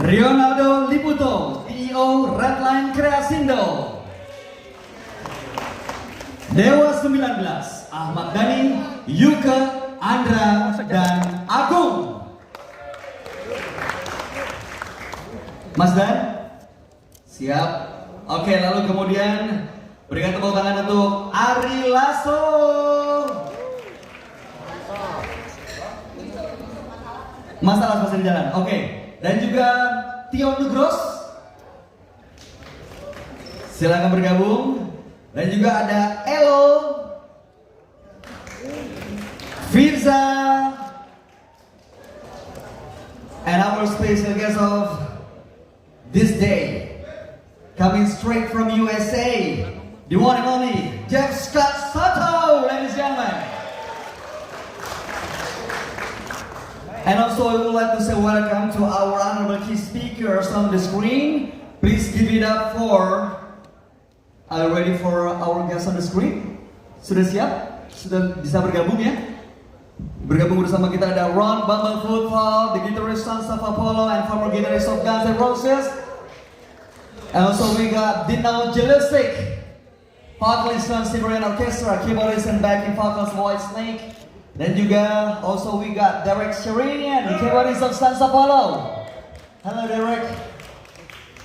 Rionaldo Liputo, CEO Redline Kreasindo. Dewa 19, Ahmad Dhani, Yuka, Andra, dan Agung. Mas Dan, siap. Oke, lalu kemudian berikan tepuk tangan untuk Ari Lasso. Masalah masih di jalan. Oke, dan juga Tio Nugros. Silakan bergabung. Dan juga ada Elo, Firza, and our special guest of this day, coming straight from USA, the one and only Jeff Scott Soto, ladies and gentlemen. And also I would like to say welcome to our honorable key speakers on the screen. Please give it up for. Are you ready for our guests on the screen? Sudah siap? Sudah bisa bergabung ya? Bergabung bersama kita ada Ron Bumblefoot Fall, the guitarist Sons of Apollo and former guitarist of Guns N' Roses. And also we got Dino Jelisik, vocalist from Siberian Orchestra, keyboardist and backing vocals White Snake. Dan juga also we got Derek Sherinian, the keyboardist of Sons of Apollo. Hello Derek.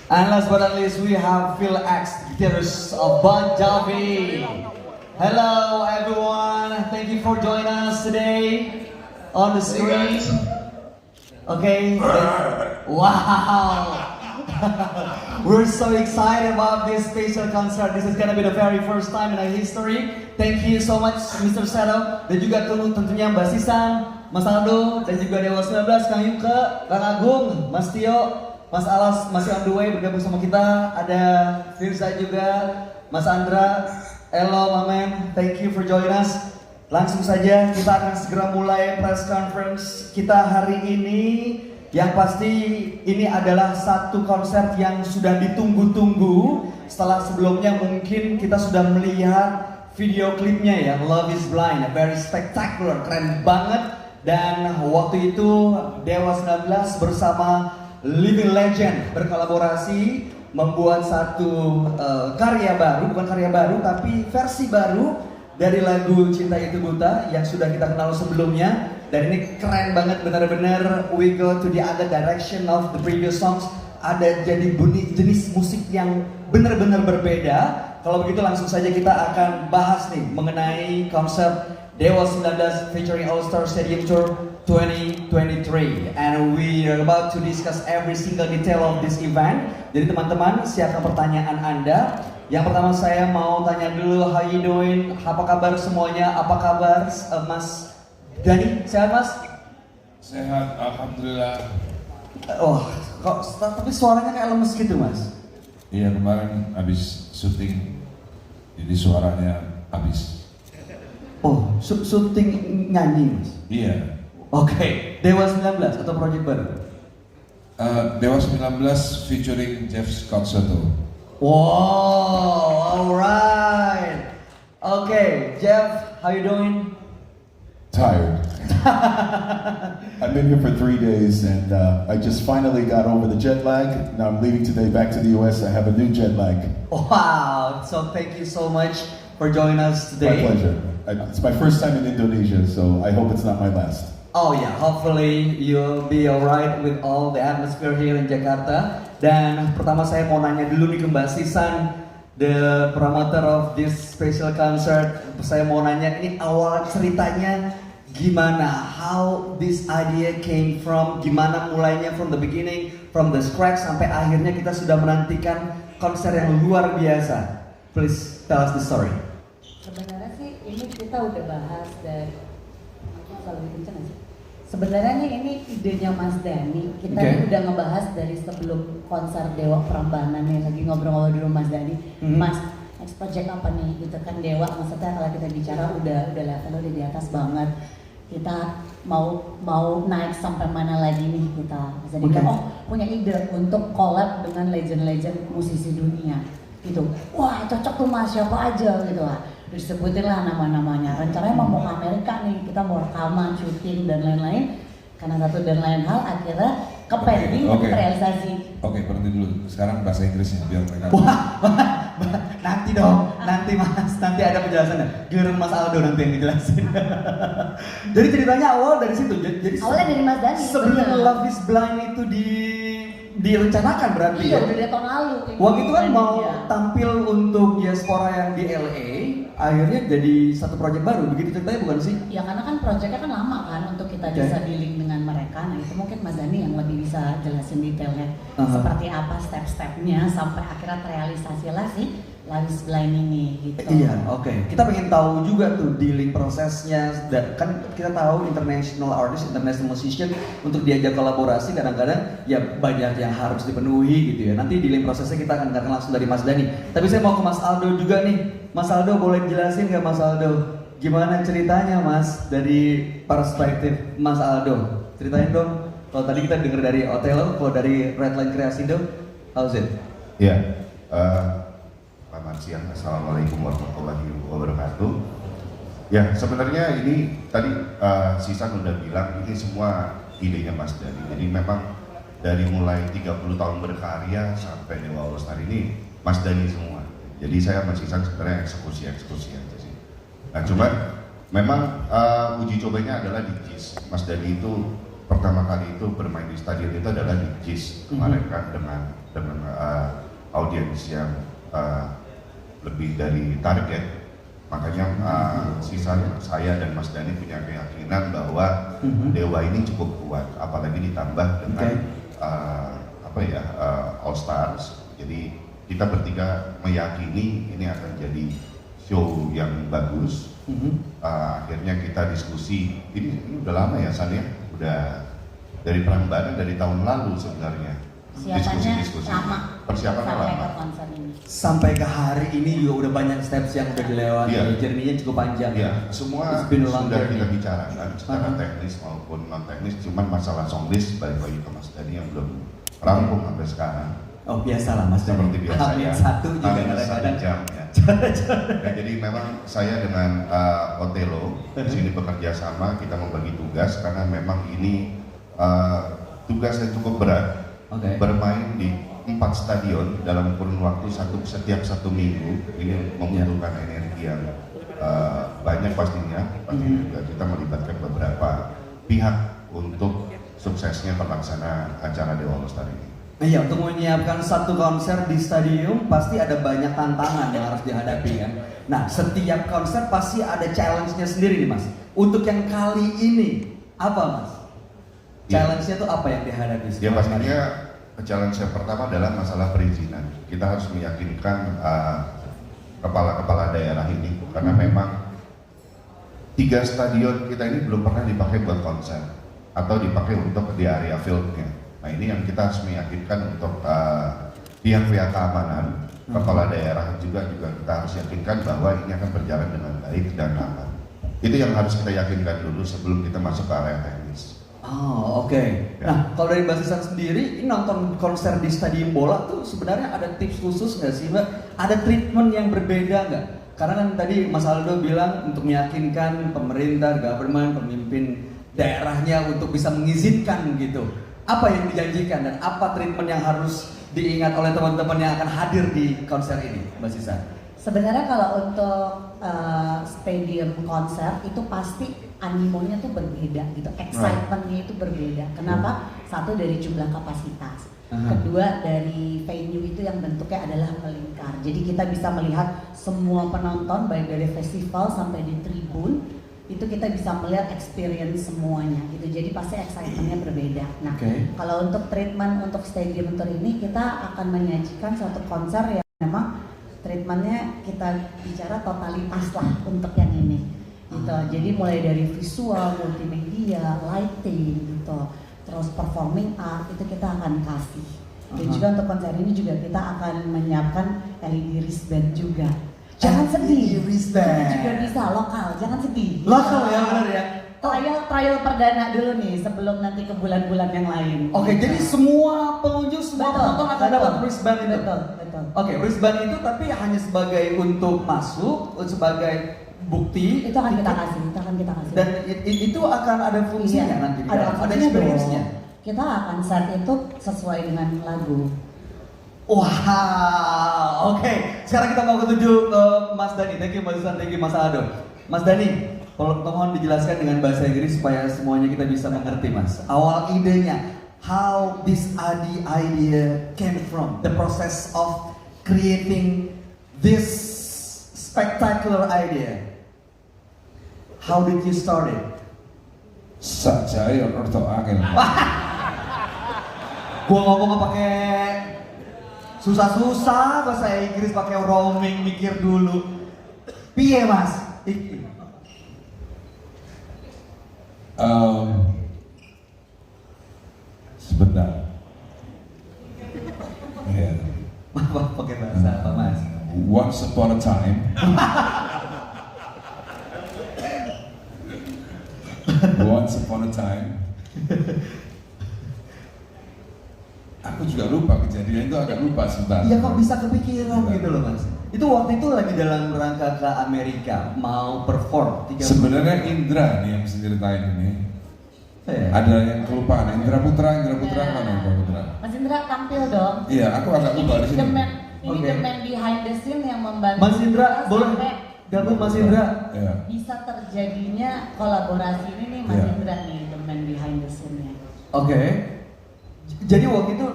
And last but not least, we have Phil X, guitarist of Bon Jovi. Hello everyone, thank you for joining us today on the screen. Okay, wow. We're so excited about this special concert. This is gonna be the very first time in our history. Thank you so much Mr. Seto. Dan juga tentunya Mbak Sisan, Mas Aldo, dan juga Dewa 19, Kang Yuka, Kang Agung, Mas Tio, Mas Alas masih on the way bergabung sama kita. Ada Firza juga, Mas Andra, Elo, Mamen, thank you for joining us. Langsung saja kita akan segera mulai press conference kita hari ini. Yang pasti ini adalah satu konser yang sudah ditunggu-tunggu. Setelah sebelumnya mungkin kita sudah melihat video klipnya ya, Love is Blind, very spectacular, keren banget. Dan waktu itu Dewa 19 bersama Living Legend berkolaborasi membuat satu karya baru, bukan karya baru tapi versi baru dari lagu Cinta Itu Buta yang sudah kita kenal sebelumnya. Dan ini keren banget, benar-benar we go to the other direction of the previous songs. Ada jadi bunyi jenis musik yang benar-benar berbeda. Kalau begitu langsung saja kita akan bahas nih mengenai konsep Dewa 19 featuring All Star Stadium Tour 2023. And we are about to discuss every single detail of this event. Jadi teman-teman, siapkan pertanyaan Anda. Yang pertama saya mau tanya dulu, how you doing? Apa kabar semuanya? Apa kabar Mas Dhani? Sehat Mas? Sehat, alhamdulillah. Oh, kok tapi suaranya kayak lemes gitu Mas? Iya, kemarin habis syuting, jadi suaranya habis. Oh, syuting nyanyi Mas? Iya. Oke, Dewa 19 atau project baru? Dewa 19 featuring Jeff Scott Soto. Wow, alright. Okay, Jeff, how you doing? Tired. I've been here for 3 days and I just finally got over the jet lag. Now I'm leaving today back to the US. I have a new jet lag. Wow, so thank you so much for joining us today. My pleasure. It's my first time in Indonesia, so I hope it's not my last. Oh yeah, hopefully you'll be alright with all the atmosphere here in Jakarta. Dan pertama saya mau nanya dulu nih ke Mbak Sisan, the promoter of this special concert. Saya mau nanya ini awal ceritanya gimana? How this idea came from? Gimana mulainya from the beginning, from the scratch sampai akhirnya kita sudah menantikan konser yang luar biasa. Please tell us the story. Sebenarnya sih ini kita udah bahas dari lebih kenceng aja. Sebenarnya ini idenya Mas Dhani. Kita udah ngebahas dari sebelum konser Dewa Prambanan nih, lagi ngobrol-ngobrol dulu Mas Dhani. Mas, next project apa nih? Gitu kan Dewa, maksudnya kalau kita bicara udah level udah di atas banget. Kita mau naik sampai mana lagi nih kita? Jadi punya ide untuk collab dengan legend-legend musisi dunia. Gitu. Wah, cocok tuh Mas, siapa aja gitu lah. Disebutin lah nama-namanya. Rencananya mau ke Amerika nih, kita mau rekaman, syuting dan lain-lain. Karena satu dan lain hal, akhirnya ke pending Oke. tapi terrealisasi. Oke, berhenti dulu. Sekarang bahasa Inggrisnya biar mereka. Nanti dong, nanti Mas, nanti ada penjelasannya. Giliran Mas Aldo nanti yang dijelasin. Jadi ceritanya awal dari situ. Jadi Awalnya dari Mas Dani. sebelum bener. Love is Blind itu direncanakan berarti Iya, ya. udah dari tahun lalu. kayak Waktu itu kan gitu. mau Iya. tampil untuk diaspora yang di LA, akhirnya jadi satu proyek baru. Begitu ceritanya bukan sih? Ya karena kan proyeknya kan lama kan untuk kita Oke. bisa dealing dengan mereka. Nah itu mungkin Mas Dani yang lebih bisa jelasin detailnya seperti apa step-stepnya sampai akhirnya terrealisasi lah sih Love is Blind ini gitu. Iya, oke. Kita pengen tahu juga tuh dealing prosesnya. Dan kan kita tahu international artist, international musician untuk diajak kolaborasi kadang-kadang ya banyak yang harus dipenuhi gitu ya. Nanti dealing prosesnya kita akan dengarkan langsung dari Mas Dani. Tapi saya mau ke Mas Aldo juga nih. Mas Aldo boleh jelasin nggak Mas Aldo? Gimana ceritanya Mas dari perspektif Mas Aldo? Ceritain dong. Kalau tadi kita dengar dari Othello, kalau dari Redline Creasindo, how's it? Ya, selamat siang. Assalamualaikum warahmatullahi wabarakatuh. Ya, sebenarnya ini tadi Sisan udah bilang ini semua idenya Mas Dani. Jadi memang dari mulai 30 tahun berkarya sampai Dewa All Star ini Mas Dani semua. Jadi saya sama Sisan sebenarnya eksekusi aja sih. Nah, cuman memang uji cobanya adalah di JIS. Mas Dani itu pertama kali itu bermain di stadion itu adalah di JIS kemarin kan dengan audiens yang lebih dari target. Makanya saya dan Mas Dani punya keyakinan bahwa Dewa ini cukup kuat, apalagi ditambah dengan All Stars. Jadi kita bertiga meyakini ini akan jadi show yang bagus. Akhirnya kita diskusi. Ini udah lama ya San ya, udah dari Prambanan dari tahun lalu sebenarnya. Siapannya Diskusi. lama. Persiapannya sampai lama. ke konser ini. Sampai ke hari ini juga udah banyak steps yang udah dilewati. Iya. Journey-nya cukup panjang. Ya, semua It's been a long sudah journey. kita bicarakan secara teknis maupun non teknis. Cuman masalah songlist balik lagi ke Mas Dani yang belum rampung sampai sekarang. Oh biasalah Mas Dani. Seperti biasa Hamin ya. satu juga Hamin satu kadang-kadang. jam ya. Ya, jadi memang saya dengan Othello di sini bekerja sama, kita membagi tugas karena memang ini tugas yang cukup berat. Oke. Bermain di 4 stadion dalam kurun waktu setiap 1 minggu ini membutuhkan energi yang banyak pastinya juga kita melibatkan beberapa pihak untuk suksesnya terlaksana acara Dewa All Star ini. Iya, untuk menyiapkan satu konser di stadium pasti ada banyak tantangan yang harus dihadapi kan. Nah, setiap konser pasti ada challenge-nya sendiri nih Mas. Untuk yang kali ini apa Mas? Challenge-nya tuh apa yang dihadapi? Ya pastinya challenge yang pertama adalah masalah perizinan. Kita harus meyakinkan kepala-kepala daerah ini karena memang 3 stadion kita ini belum pernah dipakai buat konser atau dipakai untuk di area fieldnya. Nah ini yang kita harus meyakinkan untuk pihak-pihak keamanan, kepala daerah juga kita harus yakinkan bahwa ini akan berjalan dengan baik dan aman. Itu yang harus kita yakinkan dulu sebelum kita masuk ke area teknis. Oh oke. Ya. Nah kalau dari Basisan sendiri, ini nonton konser di stadium bola tuh sebenarnya ada tips khusus nggak sih Mbak? Ada treatment yang berbeda nggak? Karena kan tadi Mas Aldo bilang untuk meyakinkan pemerintah, government, pemimpin daerahnya untuk bisa mengizinkan gitu. Apa yang dijanjikan dan apa treatment yang harus diingat oleh teman-teman yang akan hadir di konser ini, Mbak Sisa? Sebenarnya kalau untuk stadium konser itu pasti animonya tuh berbeda gitu, excitementnya itu berbeda. Kenapa? Satu dari jumlah kapasitas, kedua dari venue itu yang bentuknya adalah melingkar. Jadi kita bisa melihat semua penonton baik dari festival sampai di tribun itu kita bisa melihat experience semuanya gitu. Jadi pasti excitementnya berbeda. Nah, kalau untuk treatment untuk stadium tour ini kita akan menyajikan suatu konser yang memang treatmentnya kita bicara totalitas lah untuk yang ini gitu. Jadi mulai dari visual, multimedia, lighting gitu, terus performing art itu kita akan kasih. Dan juga untuk konser ini juga kita akan menyiapkan LED wristband juga. Jangan sedih, wristband itu juga bisa lokal, jangan sedih. Lokal ya benar ya. Trial perdana dulu nih sebelum nanti ke bulan-bulan yang lain. Oke, jadi semua pengunjung, semua penonton akan dapat wristband itu. Betul. Oke, wristband itu tapi hanya sebagai untuk masuk, sebagai bukti. Itu akan kita kasih. Dan itu akan ada fungsinya nanti di dalam, ada experience-nya. kita akan set itu sesuai dengan lagu. Wow, oke. Sekarang kita mau ketujuh ke Mas Dani. Thank you Mas Susan, thank you Mas Aldo. Mas Dani, mohon dijelaskan dengan bahasa Inggris supaya semuanya kita bisa mengerti Mas. Awal idenya, how this idea came from, the process of creating this spectacular idea. How did you start it? Sajai orto angel. Gua ngomong pakai susah-susah bahasa Inggris, pakai roaming, mikir dulu. Piye Mas? Sebentar. Ya. Pakai bahasa apa Mas? Once upon a time. Once upon a time. Aku juga lupa kejadian itu, agak lupa sebentar. Iya kok bisa kepikiran gitu loh Mas. Itu waktu itu lagi dalam rangka ke Amerika mau perform. Sebenarnya Indra nih yang mesti ceritain ini. Ada yang kelupaan. Indra Putra mana Indra Putra? Mas Indra tampil dong. Iya, aku agak lupa di sini. Ini the man behind the scene yang membantu Mas Indra, kita boleh sampai gabung Mas Indra. Iya. bisa terjadinya kolaborasi ini nih Mas Iya. Indra nih, the man behind the scene-nya. Oke. Jadi waktu itu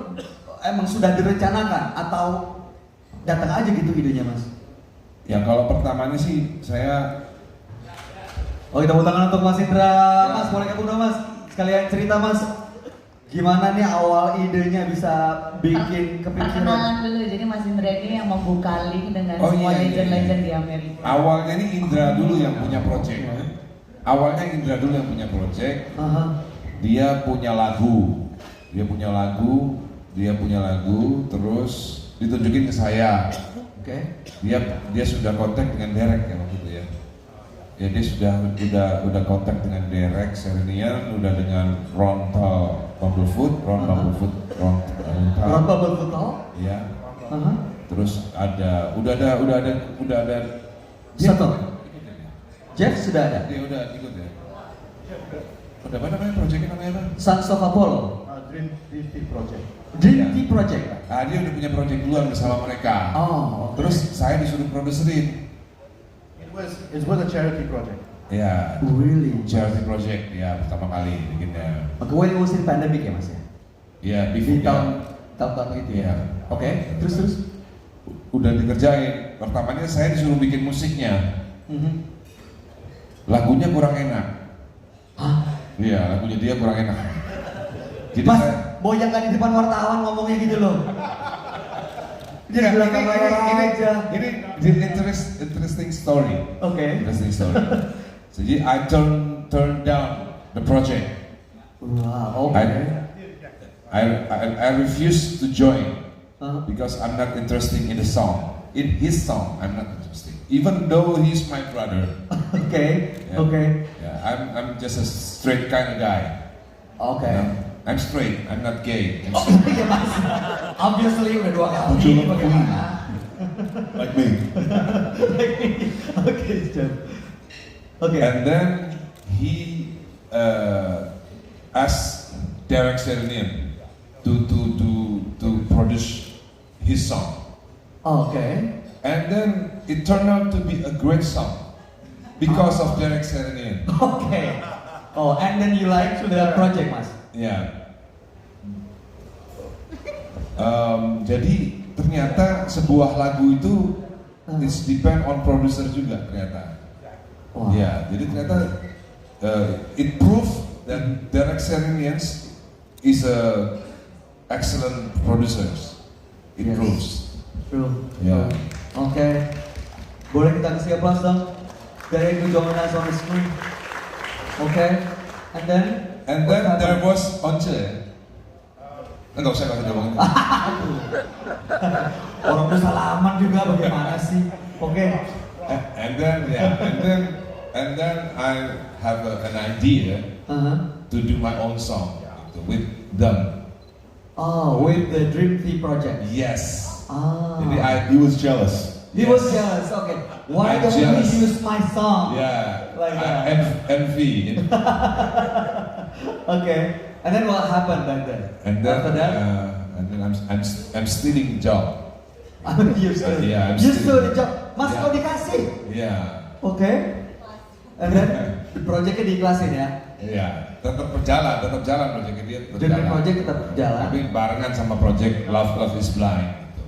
emang sudah direncanakan atau datang aja gitu idenya Mas? Ya kalau pertamanya sih saya Oh, kita tepuk tangan untuk Mas Indra. Ya. Mas, boleh gabung dong Mas? Sekalian cerita Mas, gimana nih awal idenya bisa bikin kepikiran? Perkenalan dulu, jadi Mas Indra ini yang membuka link dengan Oh, semua iya, iya, legend-legend iya. di Amerika. awalnya ini Indra dulu yang punya project. Awalnya Indra dulu yang punya project. Aha. Dia punya lagu, terus ditunjukin ke saya. Oke. Dia sudah kontak dengan Derek ya waktu itu ya. Ya dia udah kontak dengan Derek Serenian, udah dengan Ron Bumblefoot. Ron Bumblefoot tau? Ya. Aha. Terus udah ada Satu. Jeff sudah ada. Dia udah ikut ya. Udah apa namanya projectnya namanya apa? Sons of Apollo. Dream Tea Project. Dream Tea Project. Dia udah punya project duluan bersama mereka. Oh, oke. Terus saya disuruh produserin. It was a charity project. Ya, Really? charity project ya pertama kali bikinnya. Oke, when it was in pandemic ya Mas ya? Ya, Di before tahun itu Iya. ya. Oke, terus. udah dikerjain. Pertamanya saya disuruh bikin musiknya. Mhm. Lagunya kurang enak. Hah? Iya, lagunya dia kurang enak. Jadi Mas, saya boyangkan di depan wartawan ngomongnya gitu loh. Dia bilang aja. ini interesting story. Oke. Interesting story. Jadi I turn down the project. Wow, oke. I refuse to join Huh? because I'm not interested in the song. In his song, I'm not interested. Even though he's my brother. Oke, Yeah. oke. Yeah, I'm just a straight kind of guy. Oke. You know? I'm straight. I'm not gay. I'm Oh straight. iya Mas, obviously udah 2 kali, Betul. bagaimana? Like me. Oke, Jeff. Oke. And then he asked Derek Serenian to produce his song. Oke. And then it turned out to be a great song because of Derek Serenian. Oke. Oh, and then you like the project, Mas? Ya. Jadi ternyata sebuah lagu itu it's depend on producer juga ternyata. Wah. Ya, jadi ternyata it proof that Derek Serenian is a excellent producer. It Yes. proves. True. Ya. Oke. Boleh kita kasih aplaus dong? Dari itu join us on the screen. Oke. And then There was Once. Enggak usah ngomongin. orang udah salaman juga bagaimana sih? Oke. And then I have an idea to do my own song gitu, with them. Oh, with the Dream Tea Project. Yes. Ah. Jadi He was jealous. He was jealous. Okay. Why I'm don't we jealous. use my song? Yeah. Like that. Envy. Okay. And then what happened back then? And then, After that? I'm stealing the job. You still, Yeah, I'm you still- still the job. Mas Yeah. kau dikasih? Yeah. Oke. And then projectnya diiklasin ya. Iya, tetap jalan project dia tetap Dan jalan. project tetap jalan. Tapi barengan sama project Love is Blind. Gitu.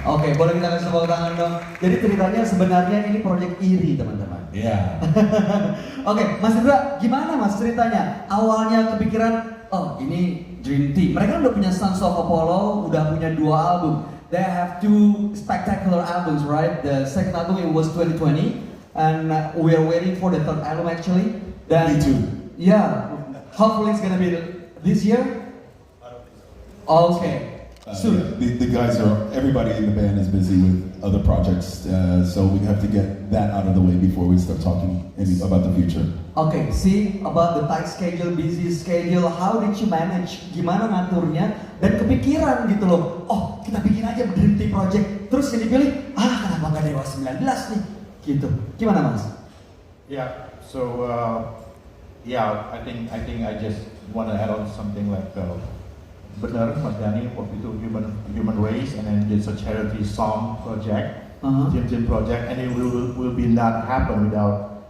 Oke, boleh kita kasih tepuk tangan dong. Jadi ceritanya sebenarnya ini project iri teman-teman. Iya. Oke, Mas Indra, gimana Mas ceritanya? Awalnya kepikiran, oh ini Dream Team. Mereka udah punya Sons of Apollo, udah punya 2 album. They have 2 spectacular albums, right? The second album it was 2020, and we are waiting for the third album actually. Me too. Yeah, hopefully it's gonna be this year. Okay. Soon. The guys everybody in the band is busy with other projects, so we have to get that out of the way before we start talking about the future. Okay, see about the tight schedule, busy schedule, how did you manage? Gimana ngaturnya? Dan kepikiran gitu loh, oh kita bikin aja Dream Team Project. Terus yang dipilih, kenapa nggak Dewa 19 nih? Gitu. Gimana Mas? Yeah. So I think I just want to add on something like benar Mas Dhani waktu itu human race, and then it's a charity song project, Dream project, and it will be not happen without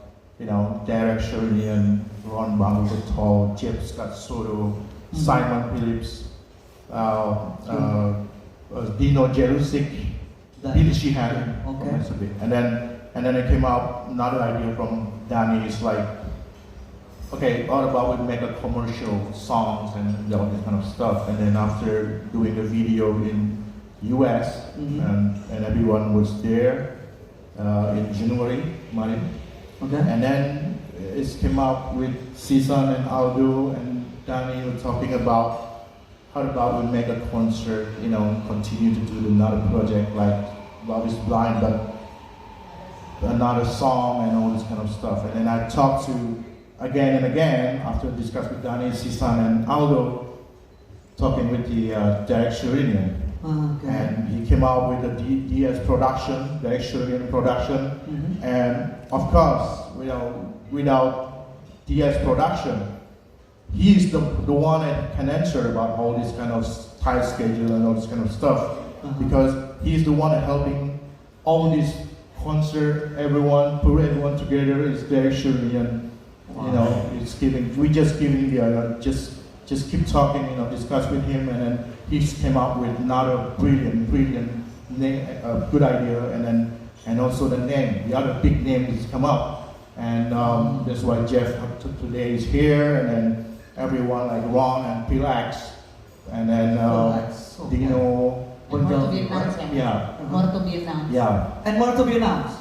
Derek Sherinian, Ron Bangutol, Jeff Scott Soto, Simon Phillips, Dino Jerusic, Billy Sheehan, Okay. and then it came out another idea from Danny is like, okay, what about we make a commercial songs and all this kind of stuff, and then after doing the video in US, and everyone was there in January, Okay. and then it came out with Sisan and Aldo and Danny were talking about how about we make a concert, continue to do another project like Love is Blind, but another song and all this kind of stuff. And then I talked to again and again after discuss with Danny, Sisan and Aldo, talking with the Derek Sherinian. Okay. And he came out with the DS production, Derek Sherinian production, and of course, without DS production, he's the one that can answer about all this kind of tight schedule and all this kind of stuff, because he's the one helping all this concert, put everyone together. Is Derek Sherinian, it's we just giving the just keep talking, discuss with him, and then he came up with another brilliant name, good idea, and also the name, the other big name has come up, and that's why Jeff today is here, and then everyone like Ron and Pilax, and then Dino. More to be announced, Yeah. More to be announced. Yeah. And more to be announced.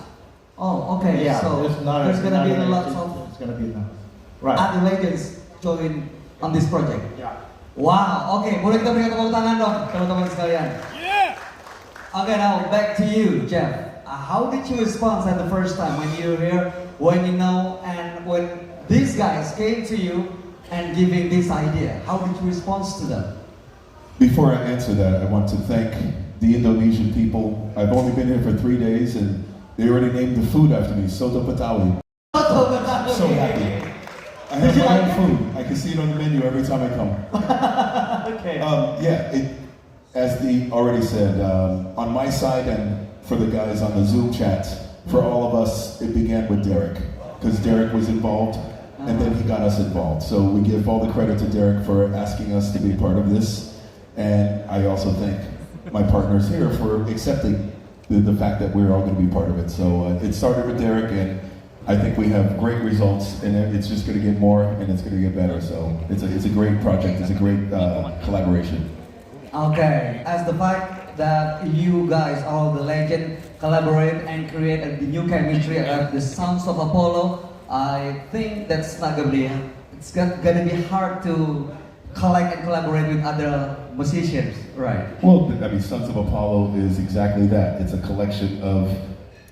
Oh, okay. Yeah. So there's gonna be lots of It's gonna be announced. Right. other legends join on this project. Yeah. Wow. Oke, boleh kita berikan tepuk tangan dong, teman-teman sekalian. Okay, now back to you, Jeff. How did you respond at the first time when you hear, when you know, and when these guys came to you and giving this idea? How did you respond to them? Before I answer that, I want to thank the Indonesian people. I've only been here for 3 days, and they already named the food after me, Soto Betawi. So happy. I have my own food. I can see it on the menu every time I come. Okay. As the already said, on my side and for the guys on the Zoom chat, for all of us, it began with Derek, because Derek was involved, and then he got us involved. So we give all the credit to Derek for asking us to be part of this, and I also thank my partners here for accepting the fact that we're all going to be part of it. So it started with Derek, and I think we have great results, and it's just going to get more, and it's going to get better. So it's a great project. It's a great collaboration. Okay, as the fact that you guys, all the legend, collaborate and create a new chemistry at the Sons of Apollo, I think that's not gonna be. It's gonna be hard to collect and collaborate with other musicians, right? Well, I mean, Sons of Apollo is exactly that. It's a collection of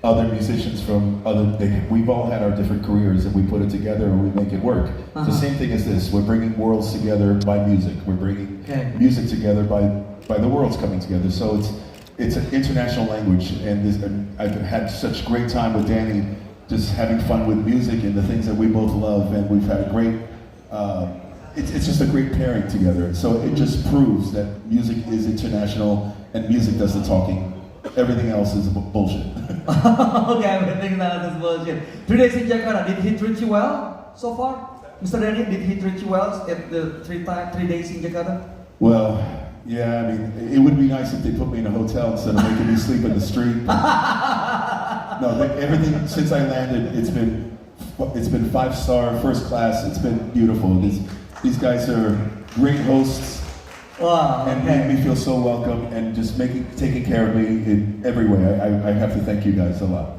other musicians from we've all had our different careers, and we put it together and we make it work. The same thing as this. We're bringing worlds together by music. We're bringing music together by the worlds coming together. So it's an international language, and I've had such great time with Danny just having fun with music and the things that we both love, and we've had a great. It's just a great pairing together. So it just proves that music is international and music does the talking. Everything else is bullshit. Okay, everything else is bullshit. 3 days in Jakarta, did he treat you well so far? Mr. Danny, did he treat you well at the 3 days in Jakarta? Well, yeah, I mean, it would be nice if they put me in a hotel instead of making me sleep in the street. No, everything since I landed, it's been 5-star, first class. It's been beautiful. These guys are great hosts. Wow, and okay. made me feel so welcome and just taking care of me in every way. I have to thank you guys a lot.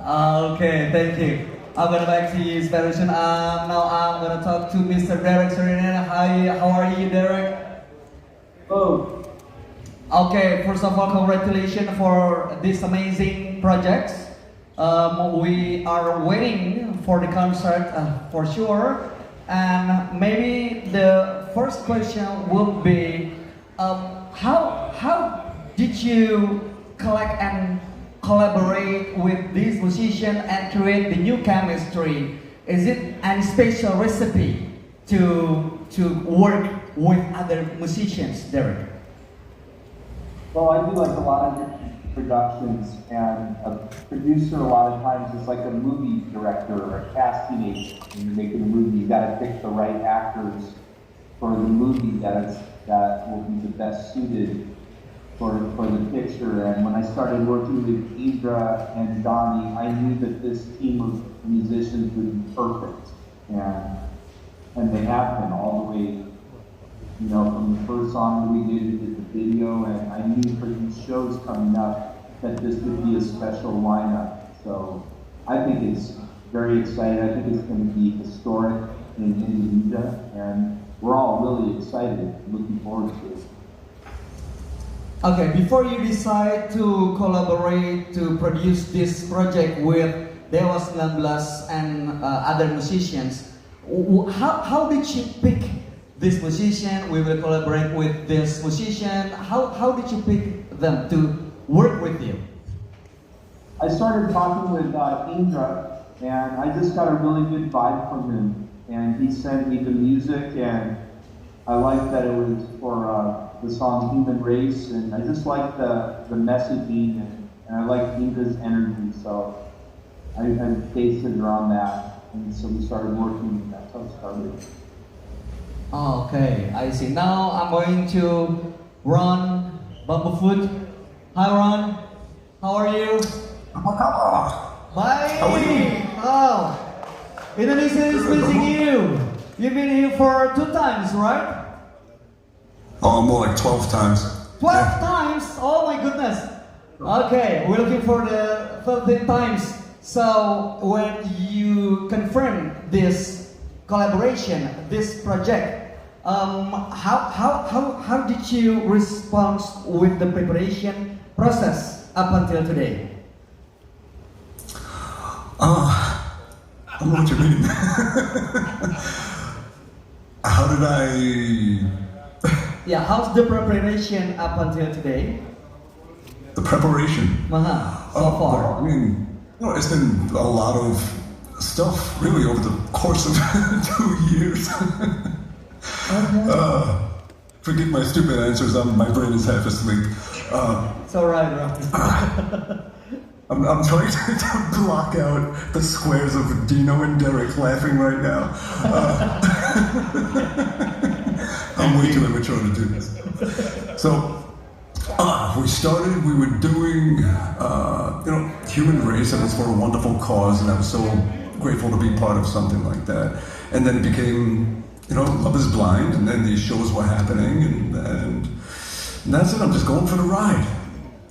Okay, thank you. I'm gonna back to you very soon. Now I'm gonna talk to Mr. Derek Serena. Hi, how are you, Derek? Oh, Okay, first of all, congratulations for this amazing project. We are waiting for the concert for sure. And maybe the first question will be, how did you collect and collaborate with this musician and create the new chemistry? Is it any special recipe to work with other musicians, Derek? well, I do like a lot of productions, and a producer a lot of times is like a movie director or a casting agent. When you're making a movie, you got to pick the right actors for the movie that will be the best suited for the picture. And when I started working with Indra and Donnie, I knew that this team of musicians would be perfect, and they have been all the way. You know, from the first song that we did the video, and I knew for these shows coming up that this would be a special lineup. So I think it's very exciting. I think it's going to be historic in Indonesia, and we're all really excited, looking forward to it. Okay, before you decide to collaborate to produce this project with Dewa 19 and other musicians, how did you pick this musician? We will collaborate with this musician. How did you pick them to work with you? I started talking with Indra, and I just got a really good vibe from him. And he sent me the music, and I liked that it was for the song Human Race, and I just liked the messaging, and I liked Indra's energy, so I based it around that. And so we started working, and that's how it started. Okay, I see. Now I'm going to Ron Bumblefoot. Hi Ron, how are you? Apa kabar? Bye. How are you? Oh, Indonesia is missing you. You've been here for 2 times, right? Oh, more like 12 times. 12 times? Oh my goodness. Okay, we're looking for the 13 times. So when you confirm this collaboration, this project, how did you respond with the preparation process up until today? I don't know what you mean. How did I... Yeah, how's the preparation up until today? The preparation? So far. Well, I mean, it's been a lot of stuff, really, over the course of 2 years. Forgive my stupid answers, my brain is half asleep. It's alright, bro. I'm trying to block out the squares of Dino and Derek laughing right now. I'm way too immature to do this. So, we were doing, Human Race, and it was for a wonderful cause, and I was so grateful to be part of something like that. And then it became, Love is Blind, and then these shows were happening, and that's it. I'm just going for the ride.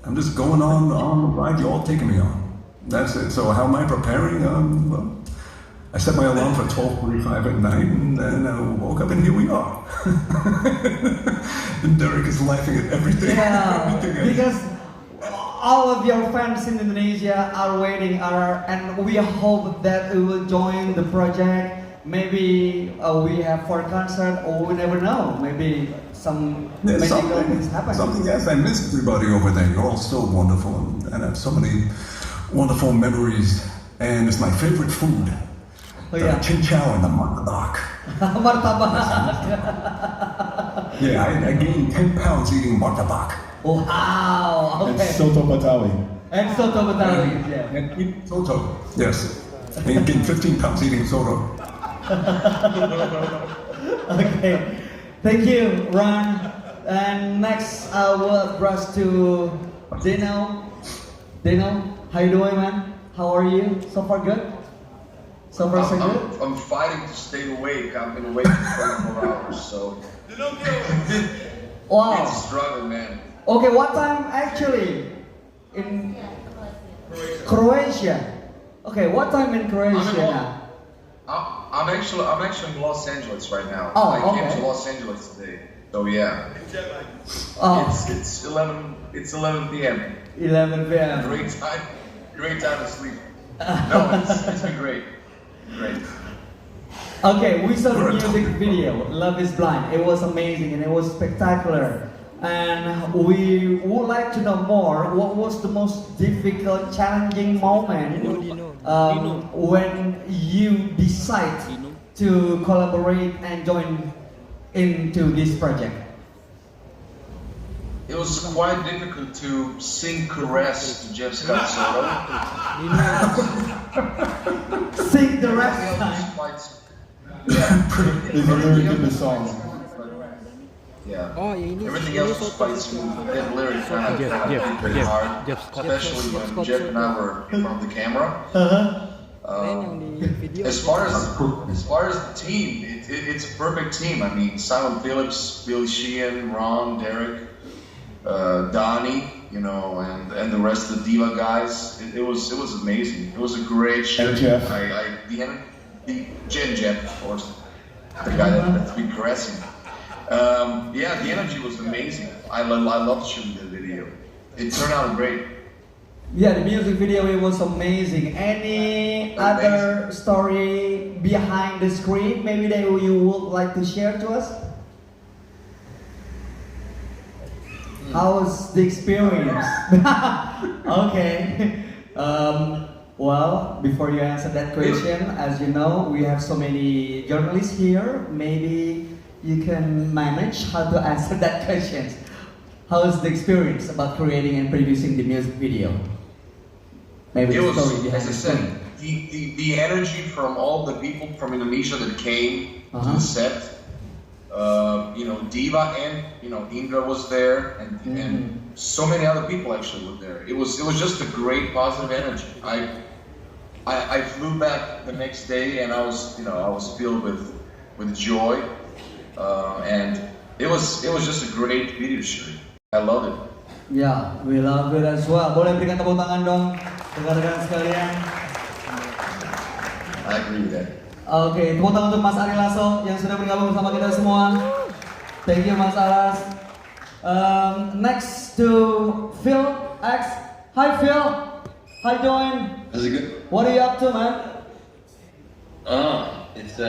I'm just going on the ride you're all taking me on. That's it. So how am I preparing? Well, I set my alarm for 12:45 at night, and then I woke up, and here we are. And Derek is laughing at everything. Yeah, everything because all of your fans in Indonesia are waiting, and we hope that you will join the project. Maybe we have for a concert, or we never know. Maybe some magical things happen. Something, yes, I miss everybody over there. You're all so wonderful, and I have so many wonderful memories and it's my favorite food. Oh The yeah. chin chow and the martabak. Martabak. Yeah, I gained 10 pounds eating martabak. Wow. And Okay. Soto Batawi. And soto Betawi. Yeah. And eat soto. Yes. And gained 15 pounds eating soto. Okay. Thank you, Ron. And next, I will brush to Dino. Dino, how you doing, man? How are you? So far, good. So far, so good. I'm fighting to stay awake. I've been awake for 24 hours, so Wow. it's a struggle, man. Okay, what time actually in Croatia? Okay, what time in Croatia now? I'm actually in Los Angeles right now. Oh, I came okay. to Los Angeles today, so yeah. Oh, It's 11 p.m. 11 p.m. Great time to sleep. No, it's been great. Great. Okay, we saw the music video, Love is Blind. It was amazing and it was spectacular. And we would like to know more. What was the most difficult, challenging moment when you decide to collaborate and join into this project? It was quite difficult to sing Caress to Jeff Scott Soto. Sing the rest Everything time. else was quite, Is the lyric in the song? yeah. Oh, ya ini Everything ini else was Soto. quite smooth. That lyric kind of hit pretty Jeff hard, Scott. especially Jeff when Scott Jeff and I Soto. were in front of the camera. Keren yang di video. As far as the team, it's a perfect team. I mean, Simon Phillips, Billy Sheehan, Ron, Derek, Donnie, you know, and the rest of the Diva guys. It was amazing. It was a great show. And Jeff. The Jeff, of course, the guy that's been caressing. Yeah, the energy was amazing. I loved shooting the video. It turned out great. Yeah, the music video, it was amazing. Any other story behind the screen maybe that you would like to share to us? How was the experience? Okay. Well, before you answer that question, as you know, we have so many journalists here. Maybe you can manage how to answer that question. How was the experience about creating and producing the music video? Maybe It the was, story behind as I the said, screen. the energy from all the people from Indonesia that came to the set. You know, Diva and Indra was there, and so many other people actually were there. It was just a great positive energy. I flew back the next day and I was filled with joy, and it was just a great video shoot. I love it. Yeah, we love it as well. Boleh berikan tepuk tangan dong, rekan-rekan sekalian. I agree with that. Oke, tepuk tangan untuk Mas Ari Lasso yang sudah bergabung bersama kita semua. Thank you, Mas Aras. Next to Phil X. Hi, Phil. How you doing? How's it good? What are you up to, man? It's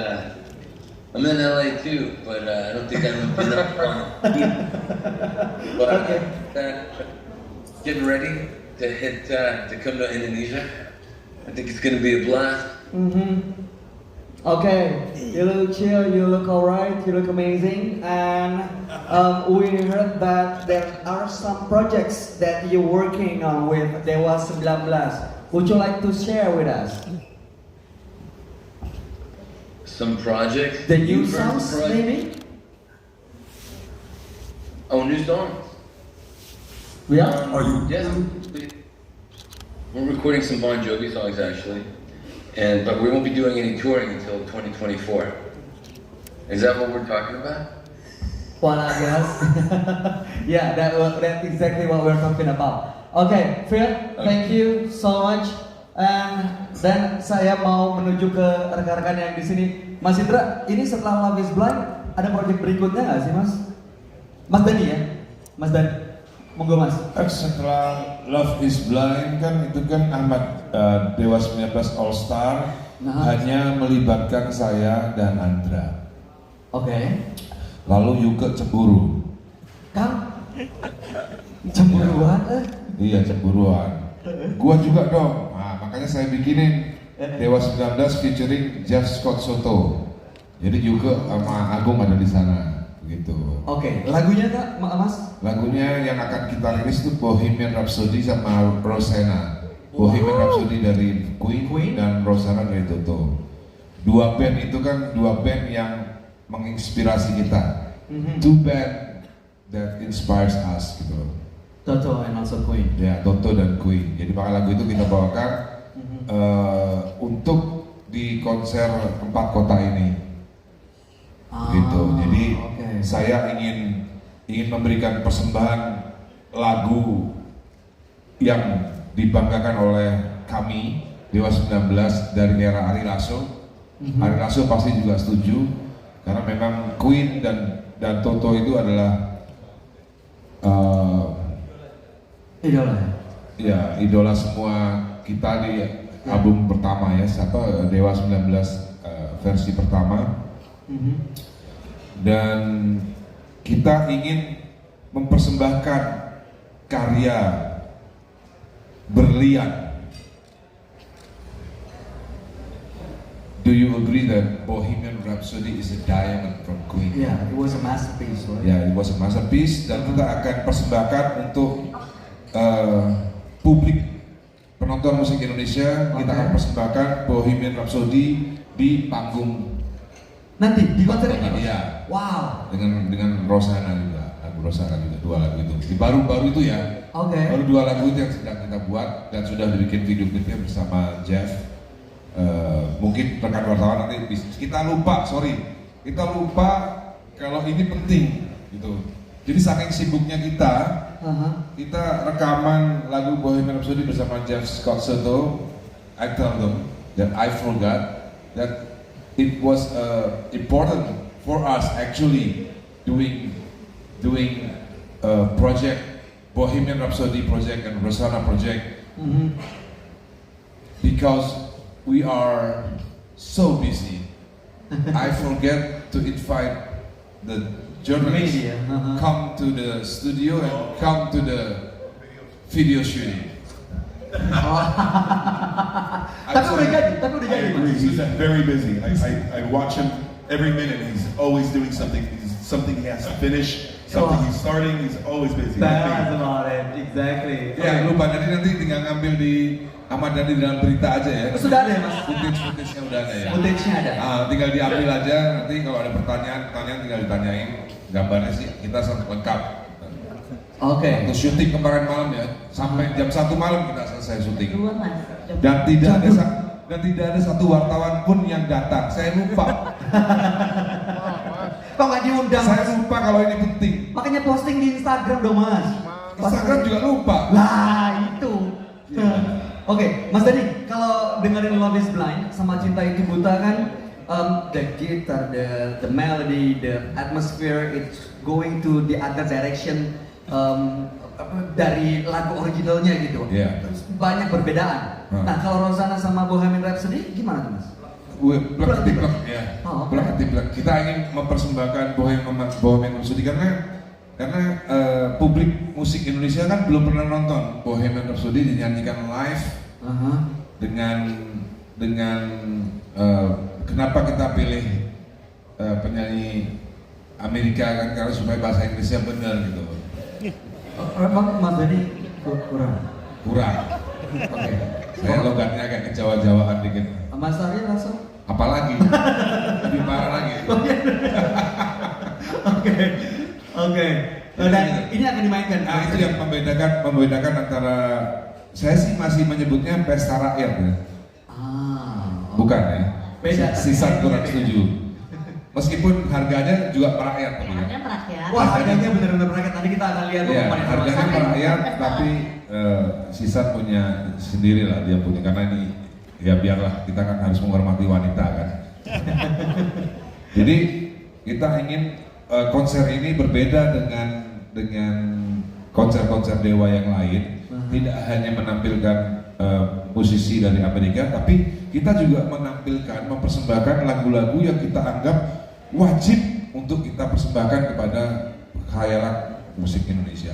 I'm in LA too, but I don't think I'm enough fun. But Okay. Getting ready to hit to come to Indonesia. I think it's gonna be a blast. Okay, you look chill, you look alright, you look amazing, and we heard that there are some projects that you're working on with Dewa 19. Would you like to share with us? Some projects. The new version songs, project. maybe? Oh, new songs. Yeah? Are you? Yes. We're recording some Bon Jovi songs actually, but we won't be doing any touring until 2024. Is that what we're talking about? Well, I guess. Yeah, that's exactly what we're talking about. Okay, Phil, thank you so much. And then saya mau menuju ke rekan-rekan yang di sini. Mas Indra, ini setelah Love is Blind, ada proyek berikutnya nggak sih, Mas? Mas Dani ya? Mas Dani, monggo Mas. Setelah Love is Blind kan itu kan Ahmad Dewa 19 All Star hanya melibatkan saya dan Andra. Oke. Lalu Yuke cemburu. Kang, cemburuan? Iya cemburuan. Gua juga dong. Nah, makanya saya bikinin Dewa 19 featuring Jeff Scott Soto. Jadi juga sama Agung ada di sana, begitu. Oke, lagunya tak, Mas? Lagunya yang akan kita rilis itu Bohemian Rhapsody sama Rosanna. Bohemian Rhapsody dari Queen dan Rosanna dari Toto. Dua band itu kan dua band yang menginspirasi kita. Two band that inspires us gitu loh. Toto and also Queen. Ya, Toto dan Queen. Jadi maka lagu itu kita bawakan untuk di konser 4 kota ini. Gitu. Jadi saya ingin memberikan persembahan lagu yang dibanggakan oleh kami Dewa 19 dari era Ari Lasso. Ari Lasso pasti juga setuju karena memang Queen dan Toto itu adalah idola. Ya, idola semua kita di album pertama ya, Dewa 19 versi pertama. Dan kita ingin mempersembahkan karya berlian. Do you agree that Bohemian Rhapsody is a diamond from Queen? Yeah, it was a masterpiece, right? Ya, it was a masterpiece dan kita akan persembahkan untuk publik penonton musik Indonesia. Kita akan persembahkan Bohemian Rhapsody di panggung nanti di konser ini. Iya. Wow. Dengan Rosanna juga, lagu Rosanna juga, 2 lagu itu. Di baru itu ya. Oke. Baru 2 lagu itu yang sedang kita buat dan sudah dibikin video klipnya bersama Jeff. Mungkin rekan wartawan nanti kita lupa kalau ini penting gitu. Jadi saking sibuknya kita rekaman lagu Bohemian Rhapsody bersama Jeff Scott Soto. I tell them that I forgot that it was important for us actually doing project Bohemian Rhapsody project and Rosanna project because we are so busy. I forget to invite the journalists come to the studio and come to the video shooting. Tapi udah jadi. He's very busy. I watch him every minute. He's always doing something. Something he has to finish. Something he's starting. He's always busy. That's about it. Exactly. Ya lupa nanti tinggal ngambil di Ahmad Dhani dalam berita aja ya. Sudah ada ya Mas? Footage-nya udah ada ya. Footage-nya ada. Tinggal diambil aja. Nanti kalau ada pertanyaan tinggal ditanyain. Gambarnya sih kita lengkap. Oke. Untuk syuting kemarin malam ya, sampai jam 1 malam kita selesai syuting. Mas. Dan tidak ada satu wartawan pun yang datang. Saya lupa. Kok nggak diundang? Saya lupa kalau ini penting. Makanya posting di Instagram dong Mas. Instagram juga lupa. Lah itu. Oke, Mas Dhani, kalau dengerin Love is Blind sama Cinta Itu Buta kan, the guitar, the melody, the atmosphere, it's going to the other direction dari lagu originalnya gitu. Yeah. Terus banyak perbedaan. Nah, kalau Rosanna sama Bohemian Rhapsody gimana tuh Mas? Plek ya. Plek. Kita ingin mempersembahkan Bohemian Rhapsody karena publik musik Indonesia kan belum pernah nonton Bohemian Rhapsody dinyanyikan live dengan kenapa kita pilih penyanyi Amerika kan karena supaya bahasa Inggrisnya benar gitu. Mas Dhani kurang. Oke. Saya logatnya agak kejawa-jawaan dikit. Mas Arya langsung. Apalagi lebih parah lagi. Oke. Dan ini akan dimainkan. Nah itu yang membedakan antara saya sih masih menyebutnya pesta rakyat ya. Bukan ya. Beda. Sisa kurang setuju. Meskipun harganya juga merakyat. Harganya merakyat. Wah harganya benar-benar merakyat. Nanti kita akan lihat ya, harganya merakyat, tapi Sisa punya sendiri lah dia punya karena ini ya biarlah kita kan harus menghormati wanita kan. Jadi kita ingin konser ini berbeda dengan konser-konser Dewa yang lain. Tidak hanya menampilkan musisi dari Amerika, tapi kita juga mempersembahkan lagu-lagu yang kita anggap wajib untuk kita persembahkan kepada khayalan musik Indonesia.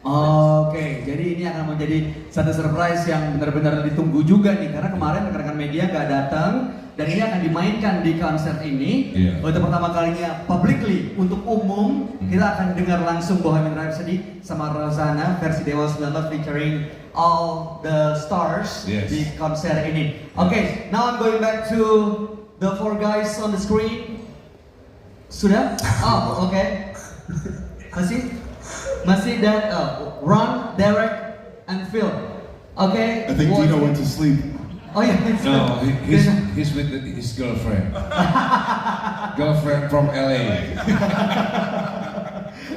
Oke, jadi ini akan menjadi satu surprise yang benar-benar ditunggu juga nih, karena kemarin rekan-rekan media nggak datang dan ini akan dimainkan di konser ini. Untuk pertama kalinya publicly, untuk umum, kita akan dengar langsung Bohemian Rhapsody sama Rosanna versi Dewa 19 featuring all the stars di konser ini. Oke, now I'm going back to the four guys on the screen. Sudah? Oh, oke. Masih dan Ron, Derek, and Phil. Okay. I think Dino went to sleep. Oh yeah. No, he's with his girlfriend. Girlfriend from LA.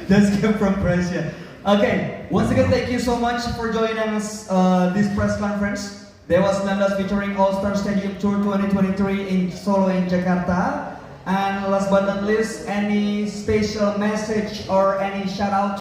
Just came from Prussia. Okay. Once again, thank you so much for joining us this press conference. Dewa 19 featuring All Star Stadium Tour 2023 in Solo in Jakarta. And last but not least, any special message or any shout out